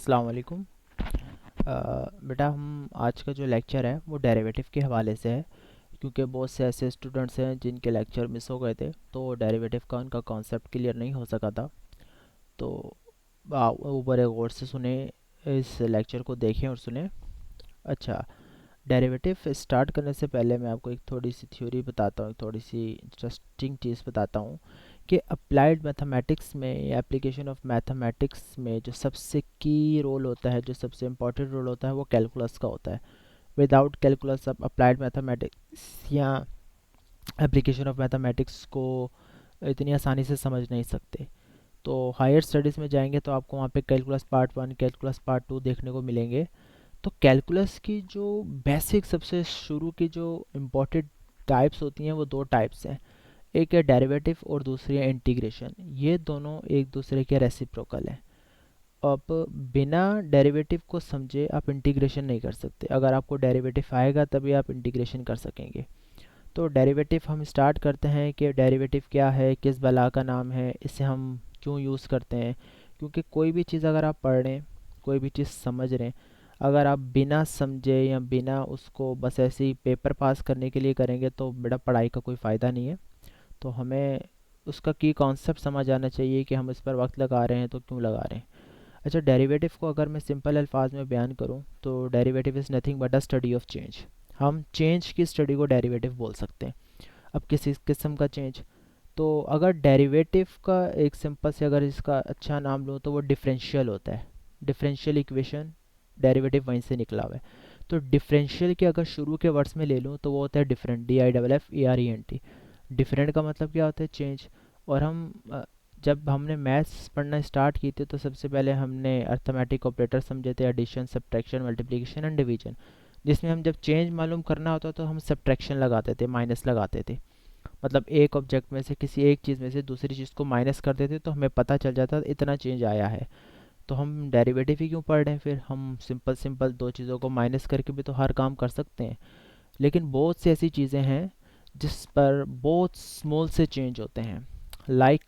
अस्सलाम वालेकुम। बेटा हम आज का जो लेक्चर है वो डेरिवेटिव के हवाले से है, क्योंकि बहुत से ऐसे स्टूडेंट्स हैं जिनके लेक्चर मिस हो गए थे, तो डेरिवेटिव का उनका कॉन्सेप्ट क्लियर नहीं हो सका था। तो वो बड़े गौर से सुने, इस लेक्चर को देखें और सुने। अच्छा, डेरिवेटिव स्टार्ट करने से पहले मैं आपको एक थोड़ी सी थ्योरी बताता हूँ, थोड़ी सी इंटरेस्टिंग चीज़ बताता हूँ कि अप्लाइड मैथमेटिक्स में या एप्लीकेशन ऑफ मैथमेटिक्स में जो सबसे की रोल होता है, जो सबसे इम्पोर्टेंट रोल होता है, वो कैलकुलस का होता है। विदाउट कैलकुलस आप अप्लाइड मैथमेटिक्स या एप्लीकेशन ऑफ मैथमेटिक्स को इतनी आसानी से समझ नहीं सकते। तो हायर स्टडीज़ में जाएंगे तो आपको वहाँ पे कैलकुलस पार्ट 1, कैलकुलस पार्ट 2 देखने को मिलेंगे। तो कैलकुलस की जो बेसिक सबसे शुरू की जो इम्पोर्टेंट टाइप्स होती हैं वो दो टाइप्स हैं। एक है डेरिवेटिव और दूसरी है इंटीग्रेशन। ये दोनों एक दूसरे के रेसिप्रोकल हैं। अब बिना डेरिवेटिव को समझे आप इंटीग्रेशन नहीं कर सकते। अगर आपको डेरिवेटिव आएगा तभी आप इंटीग्रेशन कर सकेंगे। तो डेरिवेटिव हम स्टार्ट करते हैं कि डेरिवेटिव क्या है, किस बला का नाम है, इसे हम क्यों यूज़ करते हैं। क्योंकि कोई भी चीज़ अगर आप पढ़ रहे हैं, कोई भी चीज़ समझ रहे हैं, अगर आप बिना समझे या बिना उसको बस ऐसे ही पेपर पास करने के लिए करेंगे तो बेटा पढ़ाई का कोई फ़ायदा नहीं है। तो हमें उसका की कॉन्सेप्ट समझ आना चाहिए कि हम इस पर वक्त लगा रहे हैं तो क्यों लगा रहे हैं। अच्छा, डेरिवेटिव को अगर मैं सिंपल अल्फाज में बयान करूं तो derivative is nothing but a study of change. हम चेंज की स्टडी को डेरिवेटिव बोल सकते हैं। अब किसी किस्म का चेंज, तो अगर डेरिवेटिव का एक सिंपल से अगर इसका अच्छा नाम लूँ तो वो डिफरेंशियल होता है। डिफरेंशियल इक्वेशन, डेरिवेटिव वहीं से निकला हुआ है। तो डिफरेंशियल के अगर शुरू के वर्ड्स में ले लूँ तो वो होता है डिफरेंट, DIFFERENT। डिफरेंट का मतलब क्या होता है, चेंज। और जब हमने मैथ्स पढ़ना स्टार्ट की थी तो सबसे पहले हमने अर्थमेटिक ऑपरेटर समझे थे, addition, subtraction, multiplication and division. जिसमें हम जब चेंज मालूम करना होता तो हम सब्ट्रैक्शन लगाते थे, माइनस लगाते थे। मतलब एक ऑब्जेक्ट में से, किसी एक चीज़ में से दूसरी चीज़ को माइनस कर देते तो हमें पता चल जाता इतना चेंज आया है। तो हम डेरिवेटिव ही क्यों पढ़ रहे हैं फिर, हम सिंपल सिंपल दो चीज़ों को माइनस करके भी तो हर काम कर सकते हैं। लेकिन बहुत सी ऐसी चीज़ें हैं जिस पर बहुत स्मॉल से चेंज होते हैं।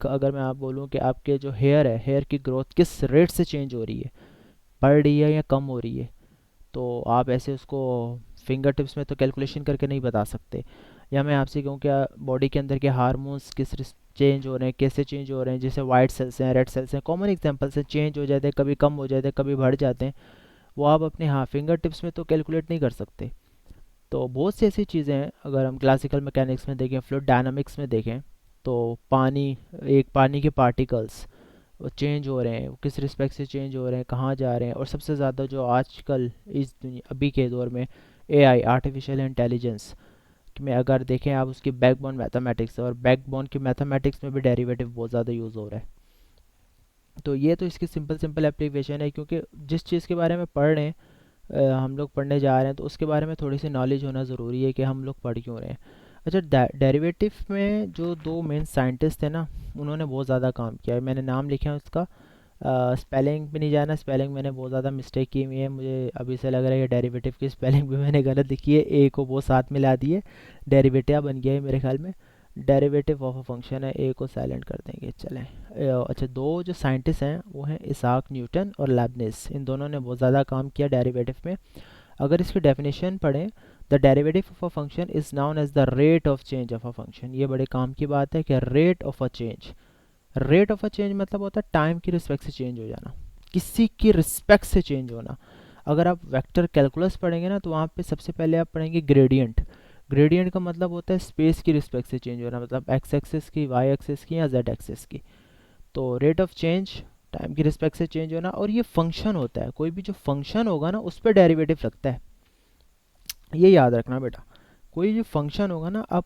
अगर मैं आप बोलूँ कि आपके जो हेयर है, हेयर की ग्रोथ किस रेट से चेंज हो रही है, बढ़ रही है या कम हो रही है, तो आप ऐसे उसको फिंगर टिप्स में तो कैलकुलेशन करके नहीं बता सकते। या मैं आपसे कहूँ क्या बॉडी के अंदर के हार्मोन्स चेंज हो रहे हैं, कैसे चेंज हो रहे हैं, जैसे वाइट सेल्स हैं, रेड सेल्स हैं, कॉमन एग्जांपल से चेंज हो जाते हैं, कभी कम हो जाते हैं, कभी बढ़ जाते हैं, वो आप अपने हाँ फिंगर टिप्स में तो कैलकुलेट नहीं कर सकते। तो बहुत सी ऐसी चीज़ें हैं, अगर हम क्लासिकल मैकेनिक्स में देखें, फ्लूइड डायनामिक्स में देखें, तो पानी, एक पानी के पार्टिकल्स वो चेंज हो रहे हैं, वो किस रिस्पेक्ट से चेंज हो रहे हैं, कहाँ जा रहे हैं। और सबसे ज़्यादा जो आजकल इस दुनिया अभी के दौर में AI, आर्टिफिशियल इंटेलिजेंस में अगर देखें आप, उसकी बैकबोन मैथमेटिक्स है, और बैकबोन की मैथमेटिक्स में भी डेरिवेटिव बहुत ज़्यादा यूज़ हो रहा है। तो ये तो इसकी सिंपल सिंपल एप्लीकेशन है, क्योंकि जिस चीज़ के बारे में पढ़ रहे हैं, हम लोग पढ़ने जा रहे हैं, तो उसके बारे में थोड़ी सी नॉलेज होना ज़रूरी है कि हम लोग पढ़ क्यों रहे हैं। अच्छा, डेरिवेटिव में जो दो मेन साइंटिस्ट थे ना, उन्होंने बहुत ज़्यादा काम किया है। मैंने नाम लिखा है उसका, स्पेलिंग पे नहीं जाना, स्पेलिंग मैंने बहुत ज़्यादा मिस्टेक की हुई है, मुझे अभी से लग रहा है कि डेरिवेटिव की स्पेलिंग भी मैंने गलत लिखी है, ए को वो साथ मिला दिए, डेरिवेटिव बन गया है मेरे ख्याल में। डेरिवेटिव ऑफ अ फंक्शन है, ए को साइलेंट कर देंगे, चलें। अच्छा, दो जो साइंटिस्ट हैं वो हैं इसाक न्यूटन और लेबनिज। इन दोनों ने बहुत ज़्यादा काम किया डेरिवेटिव में। अगर इसकी डेफिनेशन पढ़ें, the derivative of a function is known as the rate of change of a function. ये बड़े काम की बात है कि rate of a change, rate of a change मतलब होता है टाइम की रिस्पेक्ट से चेंज हो जाना, किसी की रिस्पेक्ट से चेंज होना। अगर आप वेक्टर कैलकुलस पढ़ेंगे ना तो वहाँ पे सबसे पहले आप पढ़ेंगे ग्रेडियंट। ग्रेडियंट का मतलब होता है स्पेस की रिस्पेक्ट से चेंज होना, मतलब एक्स एक्सिस की, वाई एक्सिस की या जेड एक्सिस की। तो रेट ऑफ चेंज टाइम की रिस्पेक्ट से चेंज होना। और ये फंक्शन होता है, कोई भी जो फंक्शन होगा ना उस पर डेरिवेटिव लगता है, ये याद रखना बेटा। कोई जो फंक्शन होगा ना, आप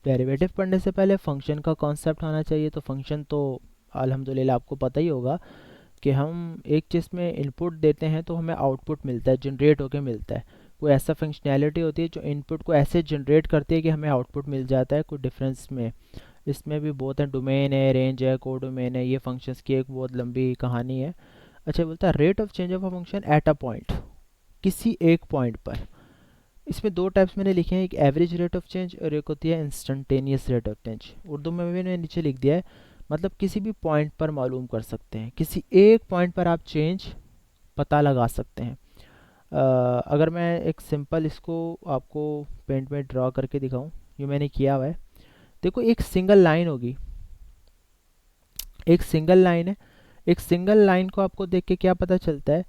डेरिवेटिव पढ़ने से पहले फंक्शन का कॉन्सेप्ट आना चाहिए। तो फंक्शन तो अल्हम्दुलिल्लाह आपको पता ही होगा कि हम एक चीज़ में इनपुट देते हैं तो हमें आउटपुट मिलता है, जनरेट होके मिलता है। कोई ऐसा फंक्शनैलिटी होती है जो इनपुट को ऐसे जनरेट करती है कि हमें आउटपुट मिल जाता है कोई डिफरेंस में। इसमें भी बहुत है, डोमेन है, रेंज है, को डोमेन है, ये फंक्शंस की एक बहुत लंबी कहानी है। अच्छा, बोलता है rate of change of a function at a point, किसी एक पॉइंट पर। इसमें दो टाइप्स मैंने लिखे हैं, एक एवरेज रेट ऑफ चेंज और एक होती है instantaneous rate of change. Urdu में भी मैंने नीचे लिख दिया है। मतलब किसी भी पॉइंट पर मालूम कर सकते हैं, किसी एक पॉइंट पर आप चेंज पता लगा सकते हैं। अगर मैं एक सिंपल इसको आपको पेंट में ड्रॉ करके दिखाऊं, ये मैंने किया हुआ है। देखो एक सिंगल लाइन होगी, एक सिंगल लाइन है। एक सिंगल लाइन को आपको देख के क्या पता चलता है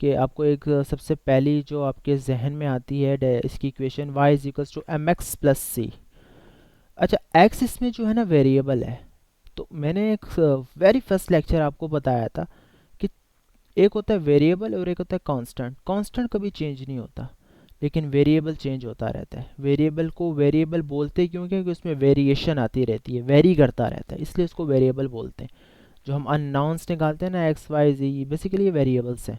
कि आपको एक सबसे पहली जो आपके जहन में आती है इसकी equation y is equals to m x plus c. अच्छा x इसमें जो है ना वेरिएबल है। तो मैंने एक वेरी फर्स्ट लेक्चर आपको बताया था कि एक होता है वेरिएबल और एक होता है कांस्टेंट। कांस्टेंट कभी चेंज नहीं होता, लेकिन वेरिएबल चेंज होता रहता है। वेरिएबल को वेरिएबल बोलते क्यों, क्योंकि उसमें वेरिएशन आती रहती है, वेरी करता रहता है, इसलिए उसको वेरिएबल बोलते हैं। जो हम अननाउंस निकालते हैं ना एक्स वाई जी, बेसिकली ये वेरिएबल्स हैं।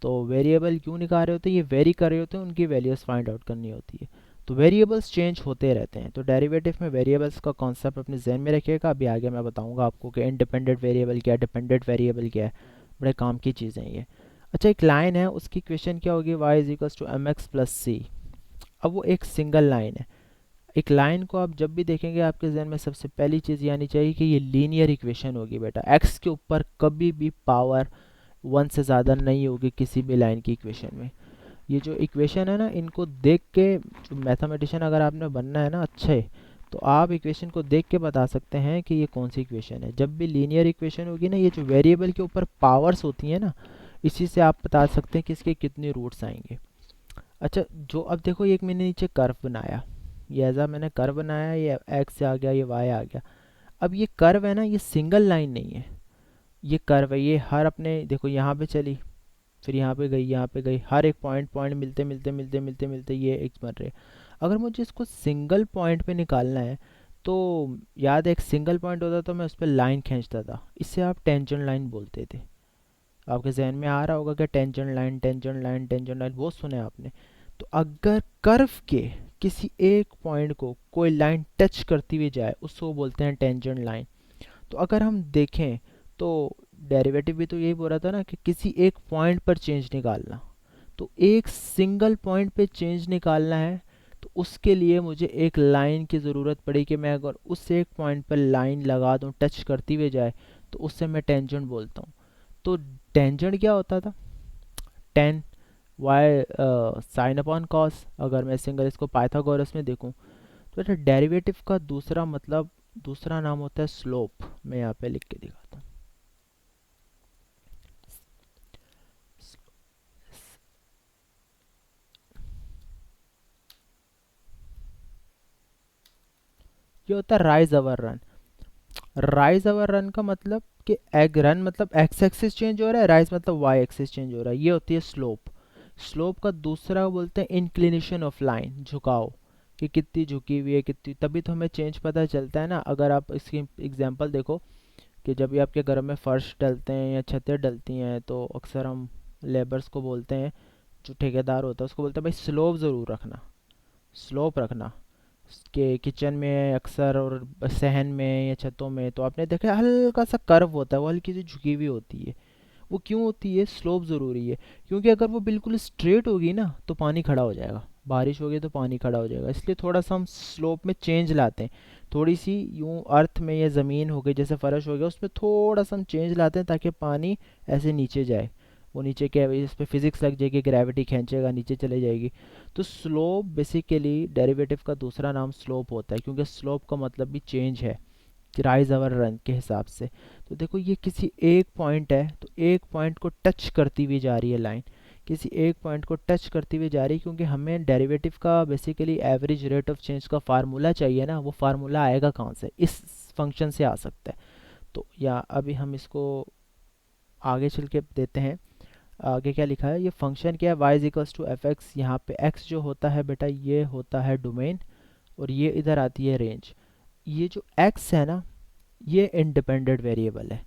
तो वेरिएबल क्यों निकाल रहे होते हैं, ये वेरी कर रहे होते हैं, उनकी वैल्यूज़ फाइंड आउट करनी होती है। तो वेरिएबल्स चेंज होते रहते हैं। तो डेरिवेटिव में वेरिएबल्स का कॉन्सेप्ट अपने जहन में रखिएगा। अभी आगे मैं बताऊंगा आपको कि इंडिपेंडेंट वेरिएबल क्या है, डिपेंडेंट वेरिएबल क्या है। बड़े काम की चीज़ें हैं ये। अच्छा एक लाइन है, उसकी इक्वेशन क्या होगी, y is equals to m x plus c. अब वो एक सिंगल लाइन है। एक लाइन को आप जब भी देखेंगे आपके जहन में सबसे पहली चीज़ ये आनी चाहिए कि ये लीनियर इक्वेशन होगी बेटा। एक्स के ऊपर कभी भी पावर वन से ज़्यादा नहीं होगी किसी भी लाइन की इक्वेशन में। ये जो इक्वेशन है ना, इनको देख के, जो मैथमेटिशियन अगर आपने बनना है ना अच्छे, तो आप इक्वेशन को देख के बता सकते हैं कि ये कौन सी इक्वेशन है। जब भी लीनियर इक्वेशन होगी ना, ये जो वेरिएबल के ऊपर पावर्स होती हैं ना, इसी से आप बता सकते हैं कि इसके कितने रूट्स आएंगे। अच्छा जो अब देखो, एक मैंने नीचे कर्व बनाया, ये ऐसा मैंने कर्व बनाया, ये एक्स आ गया, ये वाई आ गया। अब ये कर्व है ना, ये सिंगल लाइन नहीं है, ये कर्व है। ये हर अपने देखो यहाँ पे चली, फिर यहाँ पे गई, यहाँ पे गई, हर एक पॉइंट पॉइंट मिलते मिलते मिलते मिलते मिलते ये एक बन रहे। अगर मुझे इसको सिंगल पॉइंट पे निकालना है, तो याद है एक सिंगल पॉइंट होता तो मैं उस पर लाइन खींचता था, इससे आप टेंजेंट लाइन बोलते थे। आपके जहन में आ रहा होगा कि tangent line, tangent line, tangent line बहुत सुने आपने। तो अगर कर्व के किसी एक पॉइंट को कोई लाइन टच करती हुई जाए, उसको बोलते हैं टेंजेंट लाइन। तो अगर हम देखें तो डेरिवेटिव भी तो यही बोल रहा था ना कि किसी एक पॉइंट पर चेंज निकालना। तो एक सिंगल पॉइंट पे चेंज निकालना है, तो उसके लिए मुझे एक लाइन की ज़रूरत पड़ी कि मैं अगर उस एक पॉइंट पर लाइन लगा दूं, टच करती हुई जाए, तो उससे मैं टेंजेंट बोलता हूँ। तो टेंजेंट क्या होता था, tan Y sine upon cos. अगर मैं सिंगल इसको पाइथागोरस में देखूं, तो डेरिवेटिव का दूसरा मतलब, दूसरा नाम होता है स्लोप। मैं यहाँ पे लिख के दिखाता हूँ। ये होता है rise our run. Rise our run का मतलब कि एग रन मतलब एक्स एक्सिस चेंज हो रहा है, राइज मतलब वाई एक्सिस चेंज हो रहा है, ये होती है स्लोप। स्लोप का दूसरा बोलते हैं इंक्लिनेशन ऑफ लाइन, झुकाव, कि कितनी झुकी हुई है, कितनी, तभी तो हमें चेंज पता चलता है ना। अगर आप इसकी एग्जांपल देखो कि जब भी आपके घर में फर्श डलते हैं या छतें डलती हैं, तो अक्सर हम लेबर्स को बोलते हैं, जो ठेकेदार होता है उसको बोलते हैं भाई स्लोप ज़रूर रखना, स्लोप रखना। के किचन में अक्सर और सहन में या छतों में तो आपने देखा है हल्का सा कर्व होता है, वो हल्की सी झुकी हुई होती है। वो क्यों होती है, स्लोप ज़रूरी है, क्योंकि अगर वो बिल्कुल स्ट्रेट होगी ना तो पानी खड़ा हो जाएगा, बारिश होगी तो पानी खड़ा हो जाएगा। इसलिए थोड़ा सा हम स्लोप में चेंज लाते हैं, थोड़ी सी यूं अर्थ में या ज़मीन हो गई जैसे फर्श हो गया, उसमें थोड़ा सा हम चेंज लाते हैं ताकि पानी ऐसे नीचे जाए। वो नीचे क्या है, इस पर फिजिक्स लग जाएगी, ग्रेविटी खींचेगा, नीचे चले जाएगी। तो स्लोप बेसिकली डेरिवेटिव का दूसरा नाम स्लोप होता है, क्योंकि स्लोप का मतलब भी चेंज है, राइज अवर रन के हिसाब से। तो देखो ये किसी एक पॉइंट है, तो एक पॉइंट को टच करती हुई जा रही है लाइन, किसी एक पॉइंट को टच करती हुई जा रही है, क्योंकि हमें डेरिवेटिव का basically average rate of change का फार्मूला चाहिए ना। वो फार्मूला आएगा कहाँ से, इस फंक्शन से आ सकता है। तो या अभी हम इसको आगे चल के देते हैं। आगे क्या लिखा है, ये फंक्शन क्या है, y is equals to F X. यहाँ पे x जो होता है बेटा, ये होता है डोमेन, और ये इधर आती है रेंज। ये जो x है ना, ये इंडिपेंडेंट वेरिएबल है।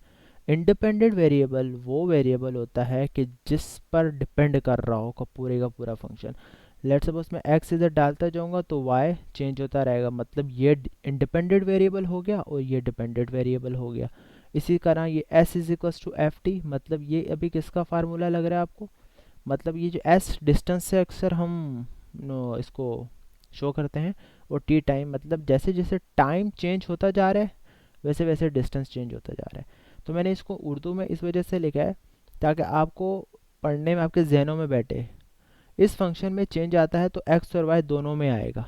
इंडिपेंडेंट वेरिएबल वो वेरिएबल होता है कि जिस पर डिपेंड कर रहा हो का पूरा फंक्शन। लेट्स सपोज मैं x इधर डालता जाऊंगा तो y चेंज होता रहेगा, मतलब ये इंडिपेंडेंट वेरिएबल हो गया और ये डिपेंडेंट वेरिएबल हो गया। इसी तरह ये s is equals to F T, मतलब ये अभी किसका फार्मूला लग रहा है आपको, मतलब ये जो s डिस्टेंस से अक्सर हम इसको शो करते हैं, और t टाइम, मतलब जैसे जैसे टाइम चेंज होता जा रहा है वैसे वैसे डिस्टेंस चेंज होता जा रहा है। तो मैंने इसको उर्दू में इस वजह से लिखा है ताकि आपको पढ़ने में आपके जहनों में बैठे। इस फंक्शन में चेंज आता है तो एक्स और वाई दोनों में आएगा।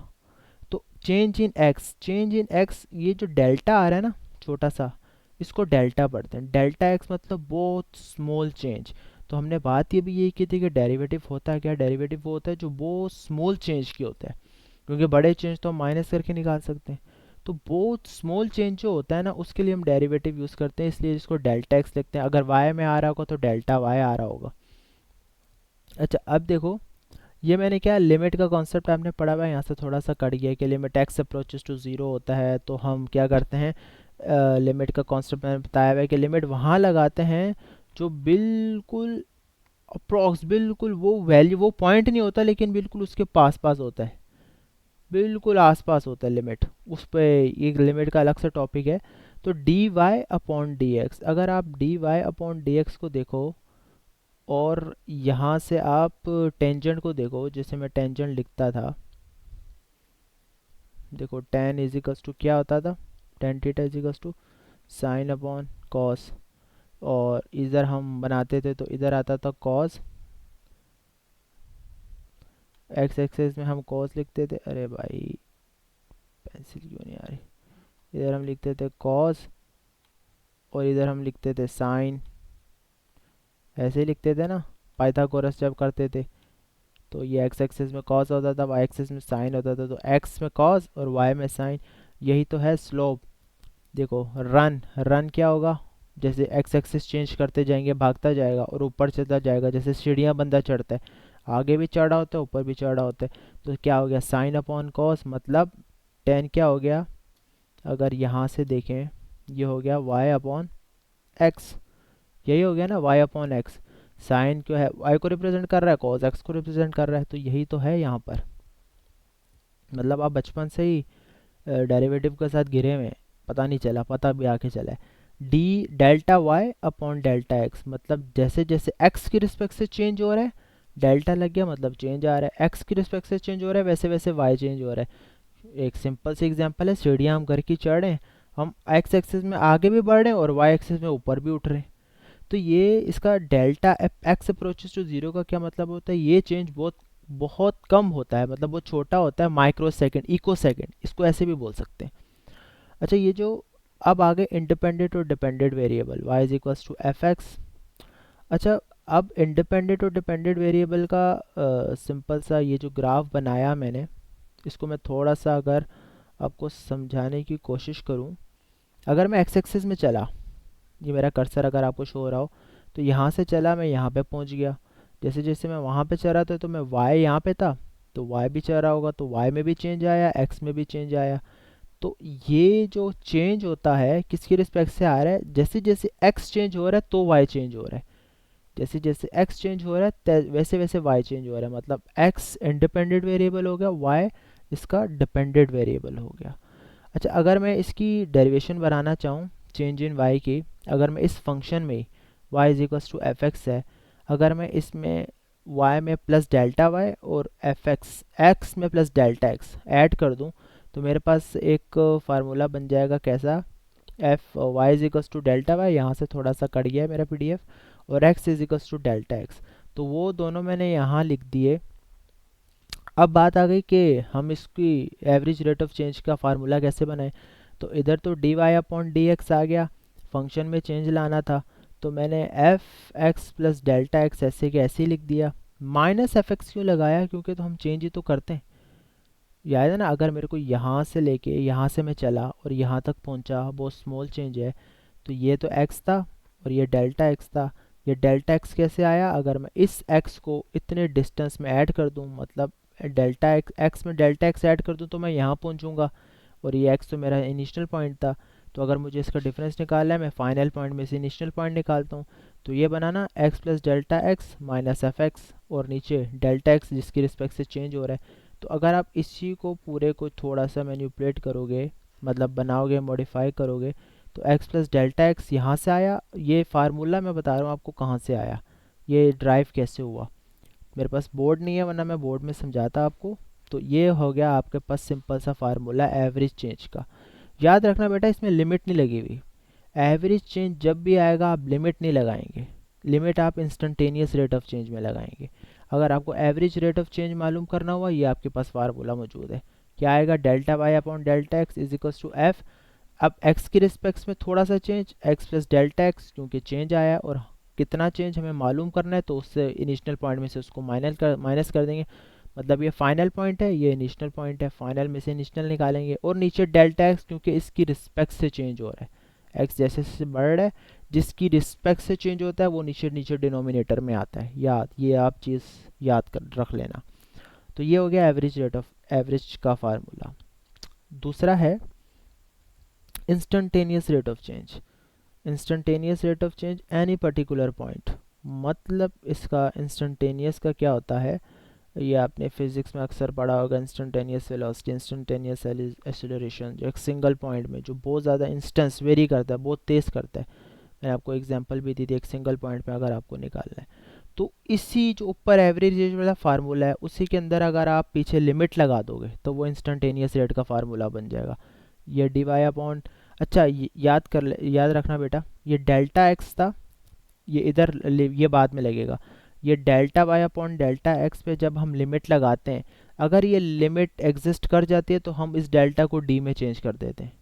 तो चेंज इन एक्स, ये जो डेल्टा आ रहा है ना छोटा सा, इसको डेल्टा पढ़ते हैं। डेल्टा एक्स मतलब बहुत स्मॉल चेंज। तो हमने बात ये भी यही की थी कि डेरिवेटिव होता है क्या, डेरिवेटिव वो होता है जो बहुत स्मॉल चेंज की होता है, क्योंकि बड़े चेंज तो हम माइनस करके निकाल सकते हैं। तो बहुत स्मॉल चेंज जो होता है ना उसके लिए हम डेरिवेटिव यूज़ करते हैं, इसलिए इसको डेल्टा एक्स लिखते हैं। अगर वाई में आ रहा होगा तो डेल्टा वाई आ रहा होगा। अच्छा अब देखो, ये मैंने क्या लिमिट का कॉन्सेप्ट आपने पढ़ा हुआ है, यहाँ से थोड़ा सा कट गया कि limit X approaches to zero होता है, तो हम क्या करते हैं, लिमिट का कॉन्सेप्ट मैंने बताया हुआ है कि लिमिट वहाँ लगाते हैं जो बिल्कुल अप्रॉक्स, बिल्कुल वो वैल्यू, वो पॉइंट नहीं होता लेकिन बिल्कुल उसके पास पास होता है, बिल्कुल आसपास होता है लिमिट। उस पर एक लिमिट का अलग से टॉपिक है। तो D Y upon D X, अगर आप D Y upon D X को देखो और यहाँ से आप टेंजेंट को देखो, जैसे मैं टेंजेंट लिखता था, देखो टेन इजिकल्स टू क्या होता था, tan theta is equals to sine upon cos, और इधर हम बनाते थे तो इधर आता था कॉस, एक्स एक्सेस में हम कॉस लिखते थे, अरे भाई पेंसिल क्यों नहीं आ रही, इधर हम लिखते थे कॉस और इधर हम लिखते थे साइन, ऐसे ही लिखते थे ना पाइथागोरस जब करते थे। तो ये एक्स एक्सिस में कॉस होता था, वाई एक्सिस में साइन होता था, तो एक्स में कॉस और वाई में साइन, यही तो है स्लोप। देखो रन, रन क्या होगा, जैसे एक्स एक्सिस चेंज करते जाएंगे भागता जाएगा और ऊपर चलता जाएगा, जैसे सीढ़ियाँ बंदा चढ़ता है, आगे भी चढ़ा होता है ऊपर भी चढ़ा होता है। तो क्या हो गया साइन अपॉन कॉस, मतलब टेन क्या हो गया, अगर यहाँ से देखें ये हो गया वाई अपॉन एक्स, यही हो गया ना वाई अपॉन एक्स। साइन क्यों है, वाई को रिप्रेजेंट कर रहा है, कॉस एक्स को रिप्रेजेंट कर रहा है, तो यही तो है यहाँ पर। मतलब आप बचपन से ही डेरिवेटिव के साथ घिरे हुए हैं, पता नहीं चला, पता भी आके चला है। D delta Y upon delta X, मतलब जैसे जैसे एक्स की रिस्पेक्ट से चेंज हो रहा है, डेल्टा लग गया मतलब चेंज आ रहा है, एक्स की रिस्पेक्ट से चेंज हो रहा है वैसे वैसे वाई चेंज हो रहा है। एक सिंपल सी एग्जांपल है, सीढ़ियाँ हम घर की चढ़ रहे हैं, हम एक्स एक्सिस में आगे भी बढ़ रहे हैं और वाई एक्सिस में ऊपर भी उठ रहे हैं। तो ये इसका delta X approaches to zero का क्या मतलब होता है, ये चेंज बहुत बहुत कम होता है, मतलब वो छोटा होता है, माइक्रो सेकेंड, इको सेकेंड, इसको ऐसे भी बोल सकते हैं। अच्छा ये जो अब आगे इंडिपेंडेंट और dependent variable, y is equals to F X. अच्छा अब इंडिपेंडेंट और डिपेंडेंट वेरिएबल का सिंपल सा ये जो ग्राफ बनाया मैंने, इसको मैं थोड़ा सा अगर आपको समझाने की कोशिश करूं, अगर मैं एक्स एक्सिस में चला, ये मेरा कर्सर अगर आपको शो हो रहा हो, तो यहाँ से चला मैं यहाँ पे पहुँच गया, जैसे जैसे मैं वहाँ पे चल रहा था तो मैं y यहाँ पे था, तो y भी चल रहा होगा, तो y में भी चेंज आया, x में भी चेंज आया। तो ये जो चेंज होता है किसकी रिस्पेक्ट से आ रहा है, जैसे जैसे x चेंज हो रहा है तो y चेंज हो रहा है, जैसे जैसे x चेंज हो रहा है वैसे वैसे y चेंज हो रहा है, मतलब x इंडिपेंडेंट वेरिएबल हो गया, y इसका डिपेंडेंट वेरिएबल हो गया। अच्छा अगर मैं इसकी डेरिवेशन बनाना चाहूँ चेंज इन y की, अगर मैं इस फंक्शन में y is equals to F X है, अगर मैं इसमें y में प्लस डेल्टा y और एफ एक्स एक्स में प्लस डेल्टा x ऐड कर दूं, तो मेरे पास एक फार्मूला बन जाएगा कैसा, F Y is equals to delta Y, यहाँ से थोड़ा सा कट गया है मेरा पीडीएफ, और X is equals to delta X, तो वो दोनों मैंने यहाँ लिख दिए। अब बात आ गई कि हम इसकी एवरेज रेट ऑफ चेंज का फार्मूला कैसे बनाएं, तो इधर तो D Y upon D x आ गया, फंक्शन में चेंज लाना था, तो मैंने f x plus delta x ऐसे के ऐसे ही लिख दिया। माइनस एफ एक्स क्यों लगाया, क्योंकि तो हम चेंज ही तो करते हैं, याद है ना, अगर मेरे को यहाँ से लेके यहाँ से मैं चला और यहाँ तक पहुँचा, बहुत स्मॉल चेंज है, तो ये तो x था और ये डेल्टा x था, ये डेल्टा x कैसे आया, अगर मैं इस x को इतने डिस्टेंस में ऐड कर दूं, मतलब डेल्टा x में डेल्टा x ऐड कर दूं तो मैं यहाँ पहुँचूँगा, और ये x तो मेरा इनिशियल पॉइंट था, तो अगर मुझे इसका डिफरेंस निकालना है मैं फाइनल पॉइंट में से इनिशियल पॉइंट निकालता हूँ, तो ये बनाना x plus delta x minus F x, और नीचे डेल्टा x जिसकी रिस्पेक्ट से चेंज हो रहा है। तो अगर आप इसी को पूरे को थोड़ा सा मैनिपुलेट करोगे, मतलब बनाओगे मॉडिफाई करोगे, तो x प्लस डेल्टा एक्स यहाँ से आया, ये फार्मूला मैं बता रहा हूँ आपको कहाँ से आया, ये ड्राइव कैसे हुआ, मेरे पास बोर्ड नहीं है वरना मैं बोर्ड में समझाता आपको। तो ये हो गया आपके पास सिंपल सा फार्मूला एवरेज चेंज का। याद रखना बेटा इसमें लिमिट नहीं लगी हुई, एवरेज चेंज जब भी आएगा आप लिमिट नहीं लगाएंगे, लिमिट आप इंस्टेंटेनियस रेट ऑफ चेंज में लगाएंगे। अगर आपको एवरेज रेट ऑफ चेंज मालूम करना हुआ, ये आपके पास फार्मूला मौजूद है। क्या आएगा, delta Y upon delta X is equals to F. अब एक्स के रिस्पेक्ट्स में थोड़ा सा change, X plus delta X, क्योंकि चेंज आया और कितना चेंज हमें मालूम करना है, तो उससे इनिशियल पॉइंट में से उसको माइनस कर देंगे। मतलब ये फाइनल पॉइंट है, ये इनिशियल पॉइंट है, फाइनल में से इनिशियल निकालेंगे। और नीचे डेल्टा एक्स, क्योंकि इसकी रिस्पेक्ट से चेंज हो रहा है, एक्स जैसे जैसे बढ़ रहा है, जिसकी रिस्पेक्ट से चेंज होता है वो नीचे नीचे डिनोमिनेटर में आता है। याद, ये आप चीज़ याद कर रख लेना। तो ये हो गया एवरेज रेट ऑफ एवरेज का फार्मूला। दूसरा है instantaneous rate of change. Instantaneous rate of change any particular point. मतलब इसका इंस्टेंटेनियस का क्या होता है, ये आपने फिजिक्स में अक्सर पढ़ा होगा, इंस्टेंटेनियस वेलोसिटी, इंस्टेंटेनियस एक्सेलरेशन, जो एक सिंगल पॉइंट में जो बहुत ज़्यादा इंस्टेंस वेरी करता है, बहुत तेज़ करता है। मैंने आपको एग्जांपल भी दी थी, एक सिंगल पॉइंट पे अगर आपको निकालना है। तो इसी जो ऊपर एवरेज रेट वाला फार्मूला है, उसी के अंदर अगर आप पीछे लिमिट लगा दोगे तो वो इंस्टेंटेनियस रेट का फार्मूला बन जाएगा। ये डी वाई अपॉन, अच्छा याद रखना बेटा, ये डेल्टा एक्स था, ये इधर ये बाद में लगेगा। ये delta Y upon delta X पे जब हम लिमिट लगाते हैं, अगर ये लिमिट एग्जिस्ट कर जाती है तो हम इस डेल्टा को डी में चेंज कर देते हैं।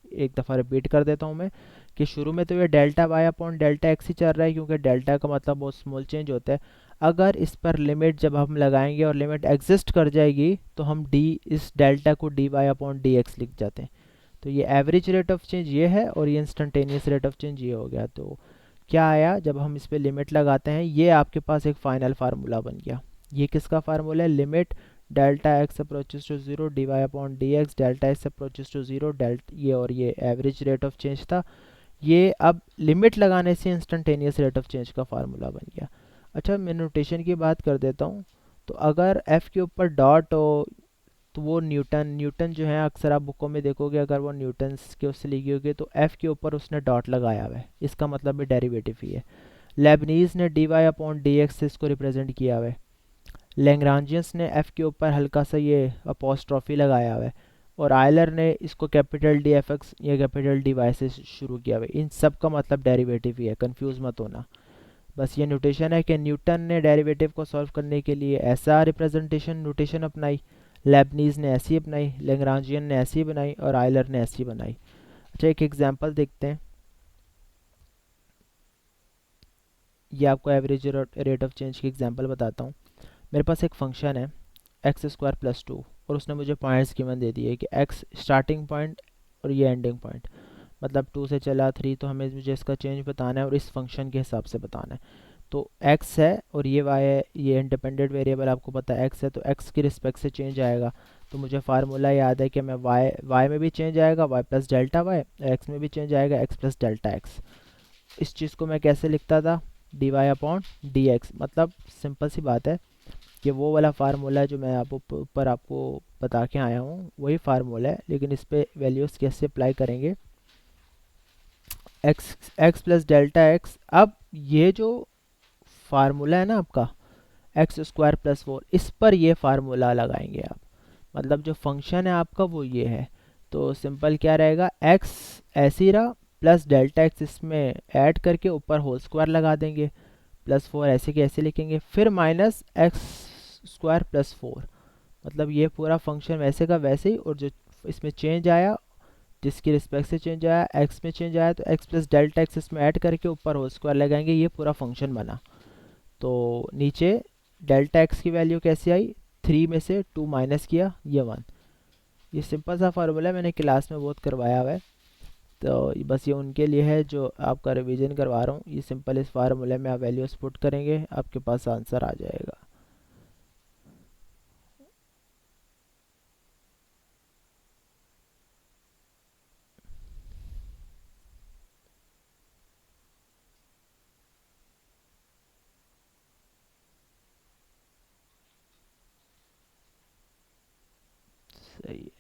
एक दफ़ा रिपीट कर देता हूँ मैं, कि शुरू में तो ये delta Y upon delta x ही चल रहा है, क्योंकि डेल्टा का मतलब बहुत स्मॉल चेंज होता है। अगर इस पर लिमिट जब हम लगाएंगे और लिमिट एग्जिस्ट कर जाएगी, तो हम डी, इस डेल्टा को D Y upon D X लिख जाते हैं। तो ये एवरेज रेट ऑफ चेंज ये है, और ये इंस्टेंटेनियस रेट ऑफ चेंज ये हो गया। तो क्या आया, जब हम इस पर लिमिट लगाते हैं, ये आपके पास एक फाइनल फार्मूला बन गया। ये किसका फार्मूला है, limit delta X approaches to zero D Y upon D X delta X approaches to zero delta, ये और ये एवरेज रेट ऑफ चेंज था। ये अब लिमिट लगाने से इंस्टेंटेनियस रेट ऑफ चेंज का फार्मूला बन गया। अच्छा, मैं नोटेशन की बात कर देता हूँ। तो अगर एफ के ऊपर डॉट हो तो वो न्यूटन जो है, अक्सर आप बुकों में देखोगे, अगर वो न्यूटन्स के उससे लिखी होगी तो एफ के ऊपर उसने डॉट लगाया हुआ है, इसका मतलब भी डेरिवेटिव ही है। लेबनीज ने D Y upon D X से इसको रिप्रेजेंट किया हुआ है। लैग्रांजियंस ने एफ के ऊपर हल्का सा ये अपोस्ट्रॉफी लगाया हुआ है। और आयलर ने इसको कैपिटल डी एफ एक्स या कैपिटल डी वाई से शुरू किया हुआ है। इन सब का मतलब डेरिवेटिव ही है, कंफ्यूज मत होना। बस ये नोटेशन है कि न्यूटन ने डेरिवेटिव को सॉल्व करने के लिए ऐसा रिप्रेजेंटेशन नोटेशन अपनाई, लेबनीज ने ऐसी अपनाई, लैग्रांजियन ने ऐसी बनाई, और आयलर ने ऐसी बनाई। अच्छा, एक एग्जांपल देखते हैं। ये आपको एवरेज रेट ऑफ चेंज की एग्जांपल बताता हूँ। मेरे पास एक फंक्शन है एक्स स्क्वायर प्लस टू, और उसने मुझे पॉइंट्स गिवन दे दिए कि एक्स स्टार्टिंग पॉइंट और ये एंडिंग पॉइंट, मतलब टू से चला थ्री, तो हमें मुझे इसका चेंज बताना है और इस फंक्शन के हिसाब से बताना है। तो एक्स है और ये वाई है, ये इंडिपेंडेंट वेरिएबल आपको पता है एक्स है, तो एक्स की रिस्पेक्ट से चेंज आएगा। तो मुझे फार्मूला याद है कि मैं वाई में भी चेंज आएगा Y plus delta Y, X में भी चेंज आएगा एक्स प्लस डेल्टा एक्स। इस चीज़ को मैं कैसे लिखता था, D Y upon D X. मतलब सिंपल सी बात है कि वो वाला फार्मूला है जो मैं आप ऊपर आपको बता के आया हूँ, वही फार्मूला है, लेकिन इस पर वैल्यूज़ कैसे अप्लाई करेंगे, x x plus delta x. अब ये जो फार्मूला है ना आपका, एक्स स्क्वायर प्लस फोर, इस पर ये फार्मूला लगाएंगे आप। मतलब जो फंक्शन है आपका वो ये है। तो सिंपल क्या रहेगा, एक्स ऐसे ही रहा, प्लस डेल्टा एक्स इसमें ऐड करके ऊपर होल स्क्वायर लगा देंगे, प्लस फोर ऐसे के ऐसे लिखेंगे, फिर minus x square plus four. मतलब ये पूरा फंक्शन वैसे का वैसे ही, और जो इसमें चेंज आया, जिसकी रिस्पेक्ट से चेंज आया, एक्स में चेंज आया, तो एक्स प्लस डेल्टा एक्स इसमें ऐड करके ऊपर होल स्क्वायर लगाएंगे, ये पूरा फंक्शन बना। तो नीचे डेल्टा एक्स की वैल्यू कैसी आई, थ्री में से टू माइनस किया, ये वन। ये सिंपल सा फार्मूला है, मैंने क्लास में बहुत करवाया हुआ है। तो बस ये उनके लिए है जो आपका रिवीजन करवा रहा हूँ। ये सिंपल इस फार्मूले में आप वैल्यूज पुट करेंगे, आपके पास आंसर आ जाएगा। सही है।